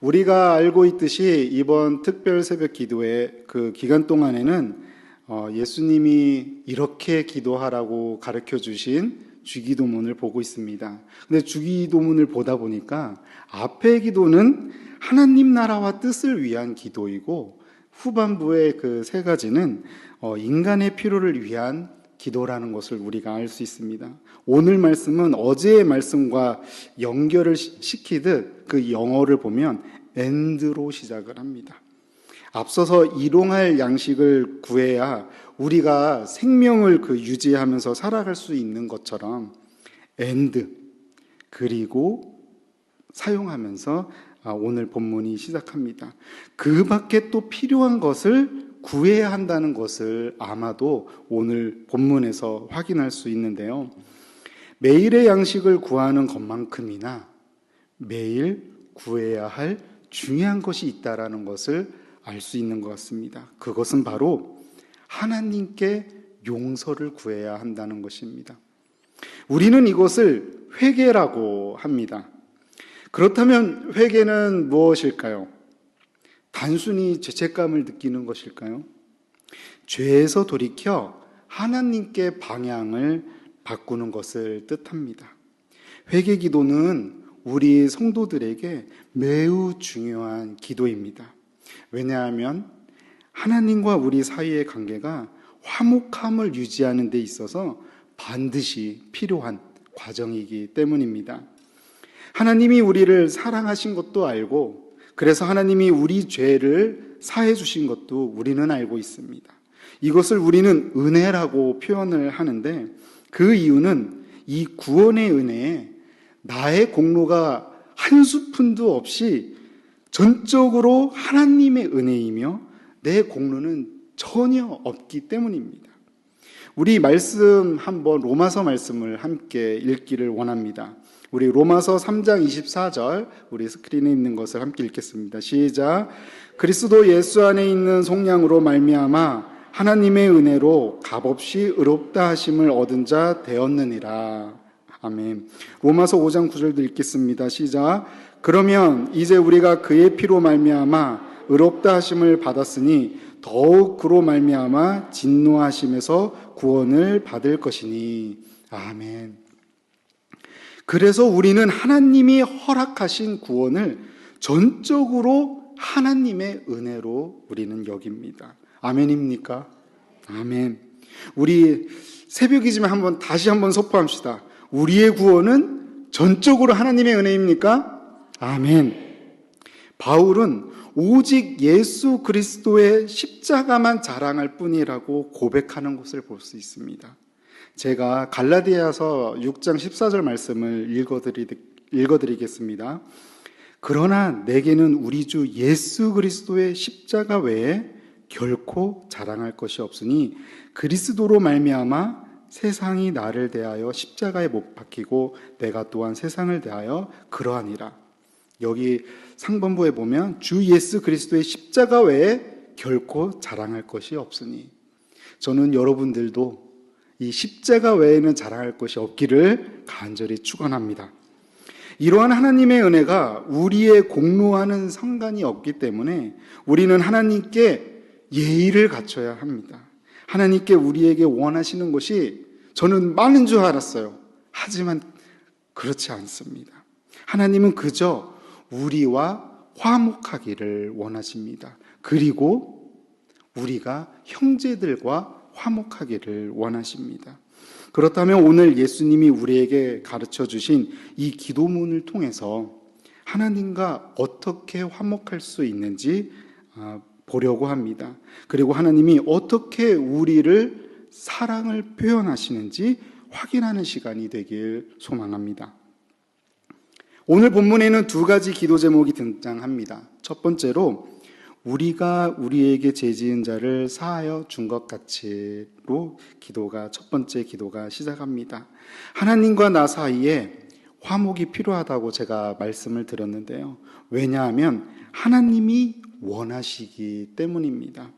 우리가 알고 있듯이 이번 특별 새벽 기도의 그 기간 동안에는 예수님이 이렇게 기도하라고 가르쳐 주신 주기도문을 보고 있습니다. 근데 주기도문을 보다 보니까 앞의 기도는 하나님 나라와 뜻을 위한 기도이고 후반부의 그 세 가지는 인간의 필요를 위한 기도라는 것을 우리가 알 수 있습니다. 오늘 말씀은 어제의 말씀과 연결을 시키듯 그 영어를 보면 and로 시작을 합니다. 앞서서 일용할 양식을 구해야 우리가 생명을 유지하면서 살아갈 수 있는 것처럼 and 그리고 사용하면서 오늘 본문이 시작합니다. 그 밖에 또 필요한 것을 구해야 한다는 것을 아마도 오늘 본문에서 확인할 수 있는데요. 매일의 양식을 구하는 것만큼이나 매일 구해야 할 중요한 것이 있다라는 것을 알 수 있는 것 같습니다. 그것은 바로 하나님께 용서를 구해야 한다는 것입니다. 우리는 이것을 회개라고 합니다. 그렇다면 회개는 무엇일까요? 단순히 죄책감을 느끼는 것일까요? 죄에서 돌이켜 하나님께 방향을 바꾸는 것을 뜻합니다. 회개 기도는 우리 성도들에게 매우 중요한 기도입니다. 왜냐하면 하나님과 우리 사이의 관계가 화목함을 유지하는 데 있어서 반드시 필요한 과정이기 때문입니다. 하나님이 우리를 사랑하신 것도 알고 그래서 하나님이 우리 죄를 사해 주신 것도 우리는 알고 있습니다. 이것을 우리는 은혜라고 표현을 하는데 그 이유는 이 구원의 은혜에 나의 공로가 한 스푼도 없이 전적으로 하나님의 은혜이며 내 공로는 전혀 없기 때문입니다. 우리 말씀 한번 로마서 말씀을 함께 읽기를 원합니다. 우리 로마서 3장 24절 우리 스크린에 있는 것을 함께 읽겠습니다. 시작. 그리스도 예수 안에 있는 속량으로 말미암아 하나님의 은혜로 값없이 의롭다 하심을 얻은 자 되었느니라. 아멘. 로마서 5장 9절도 읽겠습니다. 시작. 그러면 이제 우리가 그의 피로 말미암아 의롭다 하심을 받았으니 더욱 그로 말미암아 진노하심에서 구원을 받을 것이니. 아멘. 그래서 우리는 하나님이 허락하신 구원을 전적으로 하나님의 은혜로 우리는 여깁니다. 아멘입니까? 아멘. 우리 새벽이지만 다시 한번 선포합시다. 우리의 구원은 전적으로 하나님의 은혜입니까? 아멘. 바울은 오직 예수 그리스도의 십자가만 자랑할 뿐이라고 고백하는 것을 볼 수 있습니다. 제가 갈라디아서 6장 14절 말씀을 읽어드리겠습니다. 그러나 내게는 우리 주 예수 그리스도의 십자가 외에 결코 자랑할 것이 없으니 그리스도로 말미암아 세상이 나를 대하여 십자가에 못 박히고 내가 또한 세상을 대하여 그러하니라. 여기 상반부에 보면 주 예수 그리스도의 십자가 외에 결코 자랑할 것이 없으니, 저는 여러분들도 이 십자가 외에는 자랑할 것이 없기를 간절히 축원합니다. 이러한 하나님의 은혜가 우리의 공로와는 상관이 없기 때문에 우리는 하나님께 예의를 갖춰야 합니다. 하나님께 우리에게 원하시는 것이 저는 많은 줄 알았어요. 하지만 그렇지 않습니다. 하나님은 그저 우리와 화목하기를 원하십니다. 그리고 우리가 형제들과 화목하기를 원하십니다. 그렇다면 오늘 예수님이 우리에게 가르쳐 주신 이 기도문을 통해서 하나님과 어떻게 화목할 수 있는지 보려고 합니다. 그리고 하나님이 어떻게 우리를 사랑을 표현하시는지 확인하는 시간이 되길 소망합니다. 오늘 본문에는 두 가지 기도 제목이 등장합니다. 첫 번째로 우리가 우리에게 죄지은 자를 사하여 준 것 같이로 첫 번째 기도가 시작합니다. 하나님과 나 사이에 화목이 필요하다고 제가 말씀을 드렸는데요. 왜냐하면 하나님이 원하시기 때문입니다.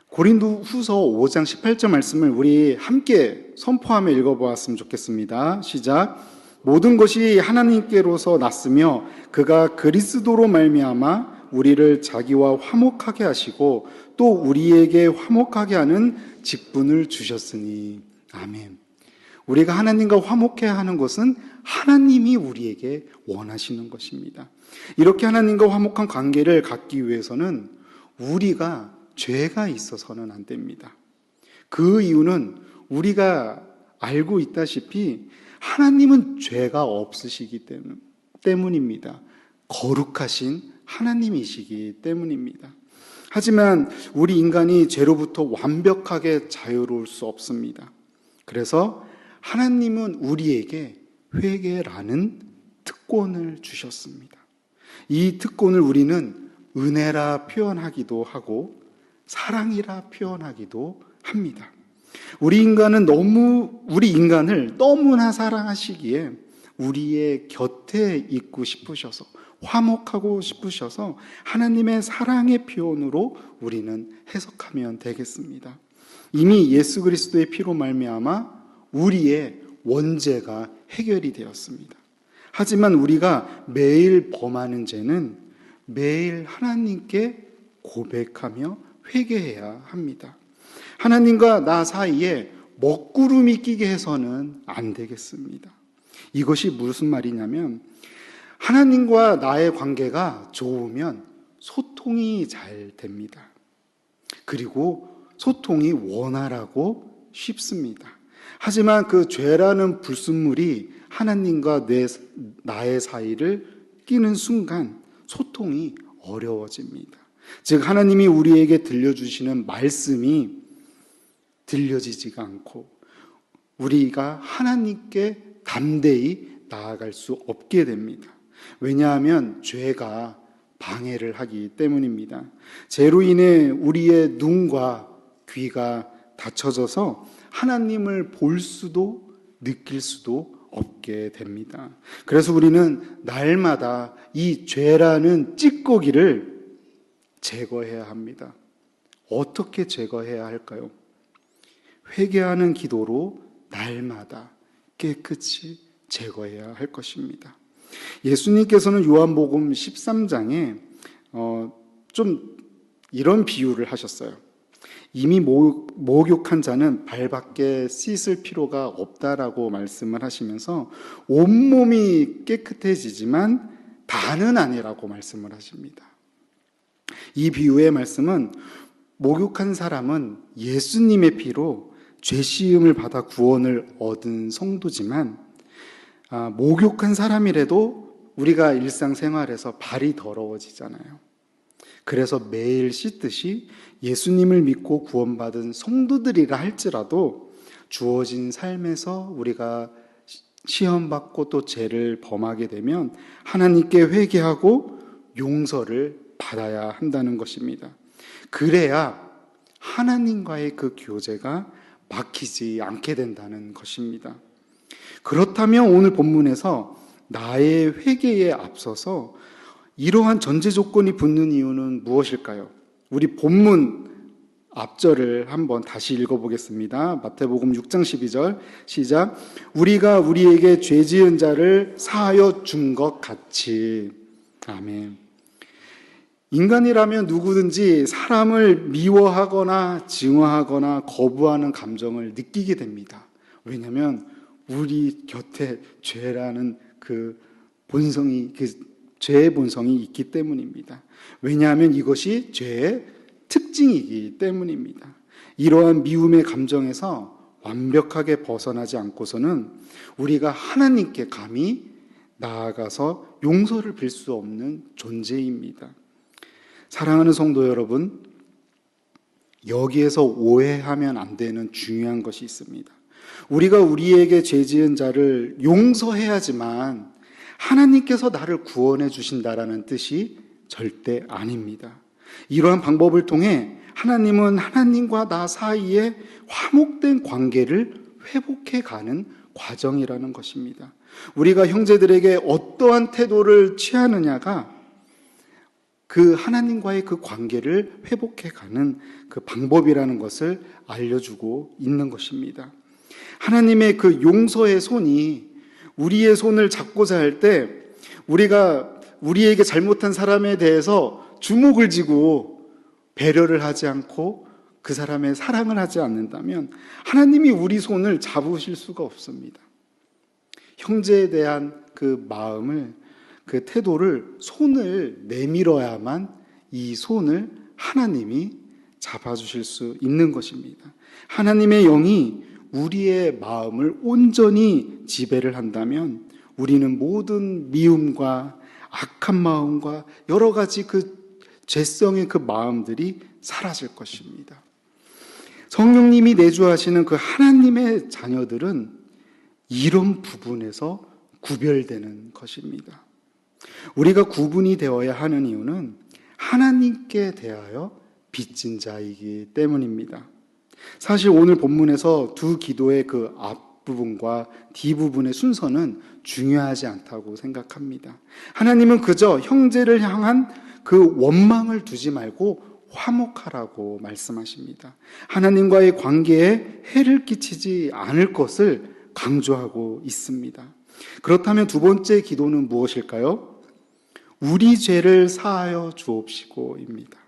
고린도 후서 5장 18절 말씀을 우리 함께 선포하며 읽어보았으면 좋겠습니다. 시작. 모든 것이 하나님께로서 났으며 그가 그리스도로 말미암아 우리를 자기와 화목하게 하시고 또 우리에게 화목하게 하는 직분을 주셨으니. 아멘. 우리가 하나님과 화목해야 하는 것은 하나님이 우리에게 원하시는 것입니다. 이렇게 하나님과 화목한 관계를 갖기 위해서는 우리가 죄가 있어서는 안 됩니다. 그 이유는 우리가 알고 있다시피 하나님은 죄가 없으시기 때문입니다. 거룩하신 하나님이시기 때문입니다. 하지만 우리 인간이 죄로부터 완벽하게 자유로울 수 없습니다. 그래서 하나님은 우리에게 회개라는 특권을 주셨습니다. 이 특권을 우리는 은혜라 표현하기도 하고 사랑이라 표현하기도 합니다. 우리 인간을 너무나 사랑하시기에 우리의 곁에 있고 싶으셔서, 화목하고 싶으셔서 하나님의 사랑의 표현으로 우리는 해석하면 되겠습니다. 이미 예수 그리스도의 피로 말미암아 우리의 원죄가 해결이 되었습니다. 하지만 우리가 매일 범하는 죄는 매일 하나님께 고백하며 회개해야 합니다. 하나님과 나 사이에 먹구름이 끼게 해서는 안 되겠습니다. 이것이 무슨 말이냐면 하나님과 나의 관계가 좋으면 소통이 잘 됩니다. 그리고 소통이 원활하고 쉽습니다. 하지만 그 죄라는 불순물이 하나님과 나의 사이를 끼는 순간 소통이 어려워집니다. 즉 하나님이 우리에게 들려주시는 말씀이 들려지지가 않고 우리가 하나님께 담대히 나아갈 수 없게 됩니다. 왜냐하면 죄가 방해를 하기 때문입니다. 죄로 인해 우리의 눈과 귀가 닫혀져서 하나님을 볼 수도 느낄 수도 없게 됩니다. 그래서 우리는 날마다 이 죄라는 찌꺼기를 제거해야 합니다. 어떻게 제거해야 할까요? 회개하는 기도로 날마다 깨끗이 제거해야 할 것입니다. 예수님께서는 요한복음 13장에 좀 이런 비유를 하셨어요. 이미 목욕한 자는 발밖에 씻을 필요가 없다라고 말씀을 하시면서 온몸이 깨끗해지지만 다는 아니라고 말씀을 하십니다. 이 비유의 말씀은 목욕한 사람은 예수님의 피로 죄시음을 받아 구원을 얻은 성도지만 목욕한 사람이라도 우리가 일상생활에서 발이 더러워지잖아요. 그래서 매일 씻듯이 예수님을 믿고 구원받은 성도들이라 할지라도 주어진 삶에서 우리가 시험받고 또 죄를 범하게 되면 하나님께 회개하고 용서를 받아야 한다는 것입니다. 그래야 하나님과의 그 교제가 막히지 않게 된다는 것입니다. 그렇다면 오늘 본문에서 나의 회개에 앞서서 이러한 전제 조건이 붙는 이유는 무엇일까요? 우리 본문 앞절을 한번 다시 읽어보겠습니다. 마태복음 6장 12절 시작. 우리가 우리에게 죄 지은 자를 사하여 준 것 같이. 아멘. 인간이라면 누구든지 사람을 미워하거나 증오하거나 거부하는 감정을 느끼게 됩니다. 왜냐하면 우리 곁에 죄라는 그 본성이, 죄의 본성이 있기 때문입니다. 왜냐하면 이것이 죄의 특징이기 때문입니다. 이러한 미움의 감정에서 완벽하게 벗어나지 않고서는 우리가 하나님께 감히 나아가서 용서를 빌 수 없는 존재입니다. 사랑하는 성도 여러분, 여기에서 오해하면 안 되는 중요한 것이 있습니다. 우리가 우리에게 죄 지은 자를 용서해야지만 하나님께서 나를 구원해 주신다라는 뜻이 절대 아닙니다. 이러한 방법을 통해 하나님은 하나님과 나 사이에 화목된 관계를 회복해 가는 과정이라는 것입니다. 우리가 형제들에게 어떠한 태도를 취하느냐가 그 하나님과의 그 관계를 회복해 가는 그 방법이라는 것을 알려주고 있는 것입니다. 하나님의 그 용서의 손이 우리의 손을 잡고자 할 때 우리가 우리에게 잘못한 사람에 대해서 주목을 지고 배려를 하지 않고 그 사람의 사랑을 하지 않는다면 하나님이 우리 손을 잡으실 수가 없습니다. 형제에 대한 그 마음을, 그 태도를 손을 내밀어야만 이 손을 하나님이 잡아주실 수 있는 것입니다. 하나님의 영이 우리의 마음을 온전히 지배를 한다면 우리는 모든 미움과 악한 마음과 여러 가지 그 죄성의 그 마음들이 사라질 것입니다. 성령님이 내주하시는 그 하나님의 자녀들은 이런 부분에서 구별되는 것입니다. 우리가 구분이 되어야 하는 이유는 하나님께 대하여 빚진 자이기 때문입니다. 사실 오늘 본문에서 두 기도의 그 앞부분과 뒷부분의 순서는 중요하지 않다고 생각합니다. 하나님은 그저 형제를 향한 그 원망을 두지 말고 화목하라고 말씀하십니다. 하나님과의 관계에 해를 끼치지 않을 것을 강조하고 있습니다. 그렇다면 두 번째 기도는 무엇일까요? 우리 죄를 사하여 주옵시고입니다.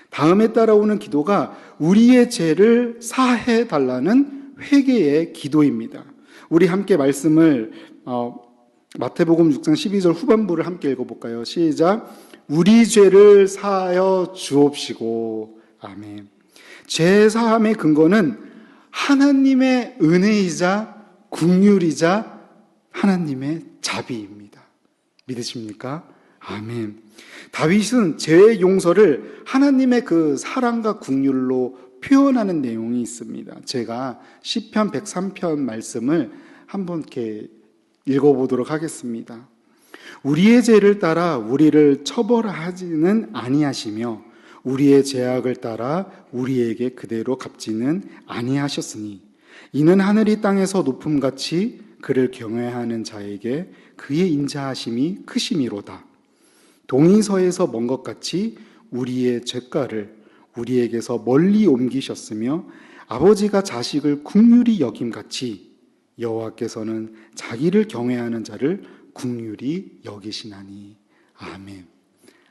다음에 따라오는 기도가 우리의 죄를 사해 달라는 회개의 기도입니다. 우리 함께 말씀을 마태복음 6장 12절 후반부를 함께 읽어볼까요? 시작. 우리 죄를 사하여 주옵시고. 아멘. 죄 사함의 근거는 하나님의 은혜이자 긍휼이자 하나님의 자비입니다. 믿으십니까? 아멘. 다윗은 죄의 용서를 하나님의 그 사랑과 긍휼로 표현하는 내용이 있습니다. 제가 시편 103편 말씀을 한번 이렇게 읽어보도록 하겠습니다. 우리의 죄를 따라 우리를 처벌하지는 아니하시며 우리의 죄악을 따라 우리에게 그대로 갚지는 아니하셨으니 이는 하늘이 땅에서 높음같이 그를 경외하는 자에게 그의 인자하심이 크심이로다. 동이 서에서 먼 것 같이 우리의 죄가를 우리에게서 멀리 옮기셨으며 아버지가 자식을 긍휼히 여김같이 여호와께서는 자기를 경외하는 자를 긍휼히 여기시나니. 아멘.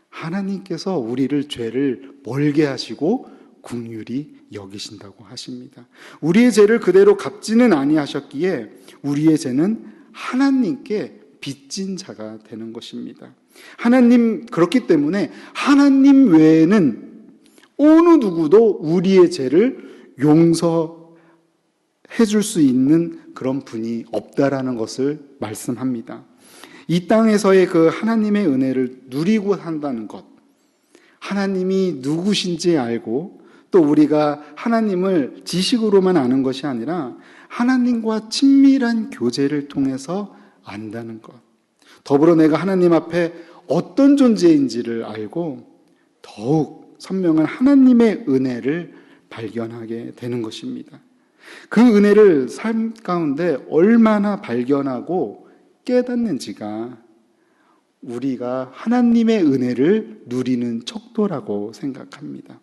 하나님께서 우리를 죄를 멀게 하시고 긍휼히 여기신다고 하십니다. 우리의 죄를 그대로 갚지는 아니하셨기에 우리의 죄는 하나님께 빚진 자가 되는 것입니다. 하나님, 그렇기 때문에 하나님 외에는 어느 누구도 우리의 죄를 용서해 줄 수 있는 그런 분이 없다라는 것을 말씀합니다. 이 땅에서의 그 하나님의 은혜를 누리고 산다는 것, 하나님이 누구신지 알고 또 우리가 하나님을 지식으로만 아는 것이 아니라 하나님과 친밀한 교제를 통해서 안다는 것, 더불어 내가 하나님 앞에 어떤 존재인지를 알고 더욱 선명한 하나님의 은혜를 발견하게 되는 것입니다. 그 은혜를 삶 가운데 얼마나 발견하고 깨닫는지가 우리가 하나님의 은혜를 누리는 척도라고 생각합니다.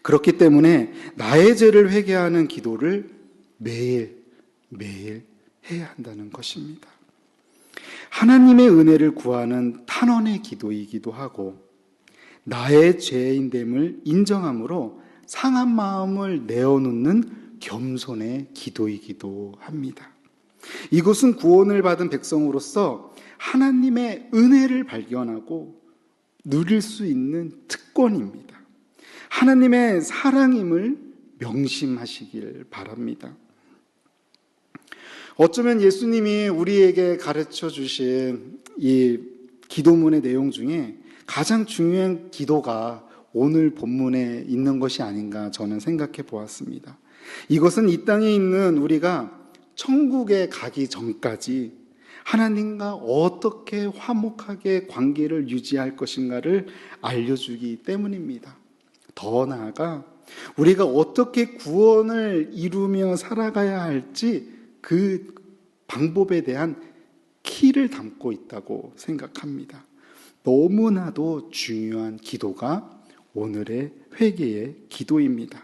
그렇기 때문에 나의 죄를 회개하는 기도를 매일 해야 한다는 것입니다. 하나님의 은혜를 구하는 탄원의 기도이기도 하고 나의 죄인됨을 인정함으로 상한 마음을 내어놓는 겸손의 기도이기도 합니다. 이것은 구원을 받은 백성으로서 하나님의 은혜를 발견하고 누릴 수 있는 특권입니다. 하나님의 사랑임을 명심하시길 바랍니다. 어쩌면 예수님이 우리에게 가르쳐 주신 이 기도문의 내용 중에 가장 중요한 기도가 오늘 본문에 있는 것이 아닌가 저는 생각해 보았습니다. 이것은 이 땅에 있는 우리가 천국에 가기 전까지 하나님과 어떻게 화목하게 관계를 유지할 것인가를 알려주기 때문입니다. 더 나아가 우리가 어떻게 구원을 이루며 살아가야 할지 그 방법에 대한 키를 담고 있다고 생각합니다. 너무나도 중요한 기도가 오늘의 회개의 기도입니다.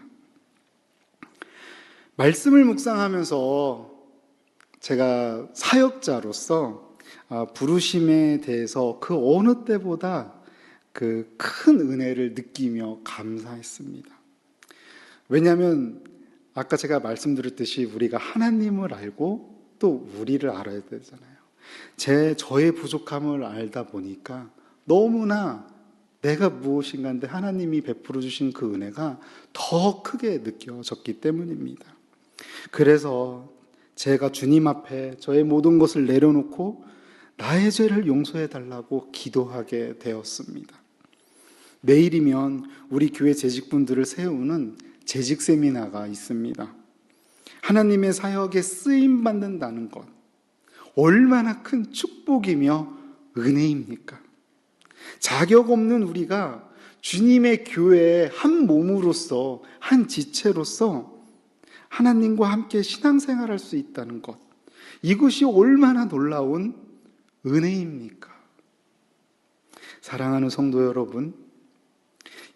말씀을 묵상하면서 제가 사역자로서 부르심에 대해서 그 어느 때보다 그 큰 은혜를 느끼며 감사했습니다. 왜냐하면 아까 제가 말씀드렸듯이 우리가 하나님을 알고 또 우리를 알아야 되잖아요. 저의 부족함을 알다 보니까 너무나 내가 무엇인가인데 하나님이 베풀어 주신 그 은혜가 더 크게 느껴졌기 때문입니다. 그래서 제가 주님 앞에 저의 모든 것을 내려놓고 나의 죄를 용서해 달라고 기도하게 되었습니다. 내일이면 우리 교회 재직분들을 세우는 재직 세미나가 있습니다. 하나님의 사역에 쓰임 받는다는 것, 얼마나 큰 축복이며 은혜입니까? 자격 없는 우리가 주님의 교회의 한 몸으로서, 한 지체로서 하나님과 함께 신앙생활할 수 있다는 것, 이것이 얼마나 놀라운 은혜입니까? 사랑하는 성도 여러분,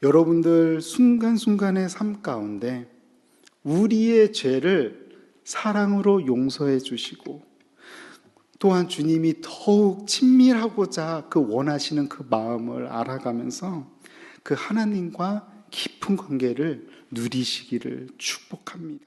여러분들 순간순간의 삶 가운데 우리의 죄를 사랑으로 용서해 주시고 또한 주님이 더욱 친밀하고자 원하시는 그 마음을 알아가면서 그 하나님과 깊은 관계를 누리시기를 축복합니다.